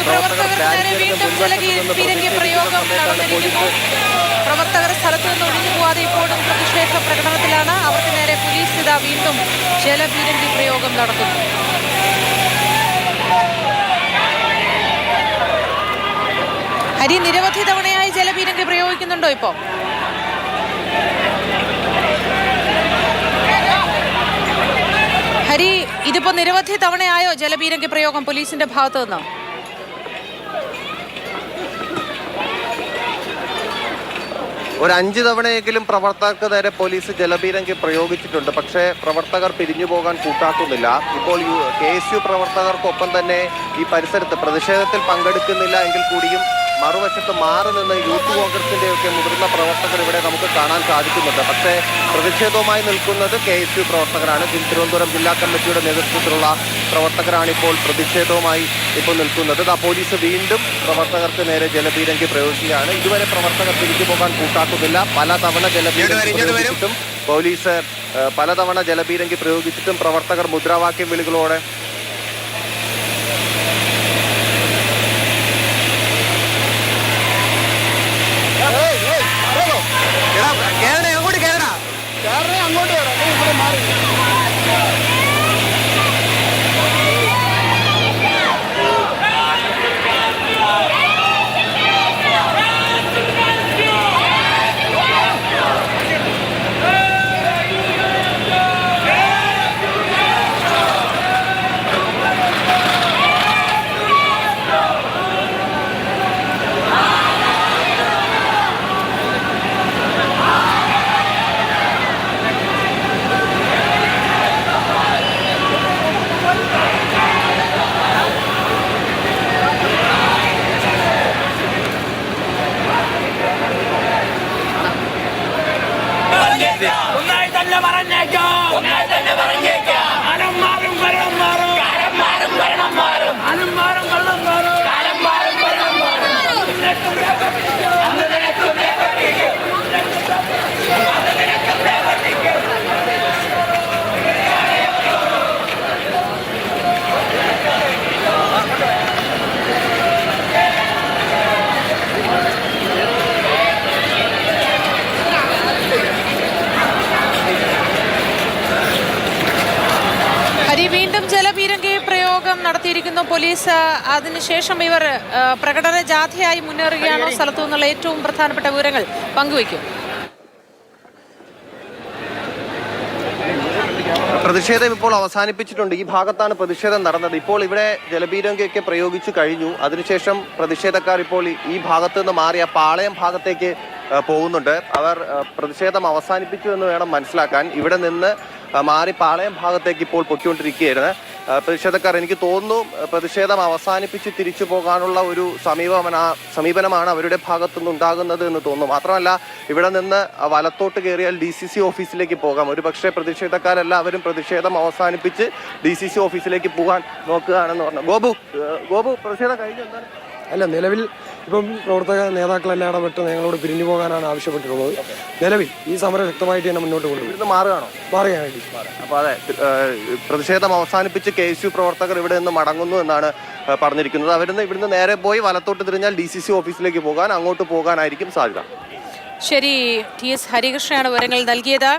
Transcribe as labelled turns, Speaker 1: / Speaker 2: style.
Speaker 1: പ്രവർത്തകർ സ്ഥലത്ത് നിന്ന് ഒഴിഞ്ഞു പോവാതെ ഇപ്പോഴും പ്രതിഷേധ പ്രകടനത്തിലാണ്. അവർക്ക് നേരെ പോലീസ് ഇതാ വീണ്ടും ജലപീരങ്കി പ്രയോഗം നടത്തുന്നു. ഹരി, നിരവധി തവണയായി ജലപീരങ്കി പ്രയോഗിക്കുന്നുണ്ടോ ഇപ്പോ? ഹരി, ഇതിപ്പോ നിരവധി തവണയായോ ജലപീരങ്കി പ്രയോഗം പോലീസിന്റെ ഭാഗത്തു നിന്ന്?
Speaker 2: ഒരു 5 തവണയെങ്കിലും പ്രവർത്തകർക്ക് നേരെ പോലീസ് ജലപീരങ്കി പ്രയോഗിച്ചിട്ടുണ്ട്. പക്ഷേ പ്രവർത്തകർ പിരിഞ്ഞു പോകാൻ കൂട്ടാക്കുന്നില്ല. ഇപ്പോൾ KSU പ്രവർത്തകർക്കൊപ്പം തന്നെ ഈ പരിസരത്ത് പ്രതിഷേധത്തിൽ പങ്കെടുക്കുന്നില്ല എങ്കിൽ കൂടിയും മറുവശത്ത് മാറി നിന്ന് യൂത്ത് കോൺഗ്രസിന്റെയൊക്കെ മുതിർന്ന പ്രവർത്തകർ ഇവിടെ നമുക്ക് കാണാൻ സാധിക്കുന്നുണ്ട്. പക്ഷേ പ്രതിഷേധവുമായി നിൽക്കുന്നത് KSU പ്രവർത്തകരാണ്. തിരുവനന്തപുരം ജില്ലാ കമ്മിറ്റിയുടെ നേതൃത്വത്തിലുള്ള പ്രവർത്തകരാണ് ഇപ്പോൾ പ്രതിഷേധവുമായി ഇപ്പോൾ നിൽക്കുന്നത്. പോലീസ് വീണ്ടും പ്രവർത്തകർക്ക് നേരെ ജലപീരങ്കി പ്രയോഗിക്കുകയാണ്. ഇതുവരെ പ്രവർത്തകർ തിരിച്ചു പോകാൻ കൂട്ടാക്കുന്നില്ല. പലതവണ ജലപീരങ്കി പ്രയോഗിച്ചിട്ടും പ്രവർത്തകർ മുദ്രാവാക്യം വിളികളോടെ അങ്ങോട്ട് ഇവിടെ മാറി
Speaker 1: വീണ്ടും ജലപീരങ്കി പ്രയോഗം നടത്തിയിരിക്കുന്നു പോലീസ്. അതിനുശേഷം ഇവർ പ്രകടന ജാഥയായി മുന്നേറുകയാണോ? സ്ഥലത്തു നിന്നുള്ള ഏറ്റവും പ്രധാനപ്പെട്ട വിവരങ്ങൾ പങ്കുവയ്ക്കും.
Speaker 2: പ്രതിഷേധം ഇപ്പോൾ അവസാനിപ്പിച്ചിട്ടുണ്ട്. ഈ ഭാഗത്താണ് പ്രതിഷേധം നടന്നത്. ഇപ്പോൾ ഇവിടെ ജലപീരങ്കിയൊക്കെ പ്രയോഗിച്ചു കഴിഞ്ഞു. അതിനുശേഷം പ്രതിഷേധക്കാർ ഇപ്പോൾ ഈ ഭാഗത്ത് നിന്ന് മാറിയ പാളയം ഭാഗത്തേക്ക് പോകുന്നുണ്ട്. അവർ പ്രതിഷേധം അവസാനിപ്പിച്ചു എന്ന് വേണം മനസ്സിലാക്കാൻ. ഇവിടെ നിന്ന് മാറി പാളയം ഭാഗത്തേക്ക് ഇപ്പോൾ പൊയ്ക്കൊണ്ടിരിക്കുകയായിരുന്നു പ്രതിഷേധക്കാർ. എനിക്ക് തോന്നുന്നു പ്രതിഷേധം അവസാനിപ്പിച്ച് തിരിച്ചു പോകാനുള്ള ഒരു സമീപനമാണ് അവരുടെ ഭാഗത്തുനിന്ന് ഉണ്ടാകുന്നത് എന്ന് തോന്നുന്നു. മാത്രമല്ല ഇവിടെ നിന്ന് വലത്തോട്ട് കയറിയാൽ DCC ഓഫീസിലേക്ക് പോകാം. ഒരു പക്ഷേ പ്രതിഷേധക്കാരെല്ലാവരും പ്രതിഷേധം അവസാനിപ്പിച്ച് DCC ഓഫീസിലേക്ക് പോകാൻ നോക്കുകയാണെന്ന് പറഞ്ഞു. ഗോപു പ്രതിഷേധം കഴിഞ്ഞു എന്താണ്?
Speaker 3: അല്ല, നിലവിൽ ഇപ്പം പ്രവർത്തക നേതാക്കളെല്ലാം ഇടപെട്ട് ഞങ്ങളോട് പിരിഞ്ഞു പോകാനാണ് ആവശ്യപ്പെട്ടിട്ടുള്ളത്. നിലവിൽ ഈ സമരം ശക്തമായിട്ട് തന്നെ മുന്നോട്ട് കൊണ്ടുപോകും. മാറുകയാണെങ്കിൽ
Speaker 2: അപ്പോൾ അതെ, പ്രതിഷേധം അവസാനിപ്പിച്ച് KSU പ്രവർത്തകർ ഇവിടെ നിന്ന് മടങ്ങുന്നു എന്നാണ് പറഞ്ഞിരിക്കുന്നത്. ഇവിടുന്ന് നേരെ പോയി വലത്തോട്ട് തിരിഞ്ഞാൽ DCC ഓഫീസിലേക്ക് പോകാൻ, അങ്ങോട്ട് പോകാനായിരിക്കും സാധ്യത.
Speaker 1: ശരി, TS ഹരികൃഷ്ണനാണ് വിവരങ്ങൾ നൽകിയത്.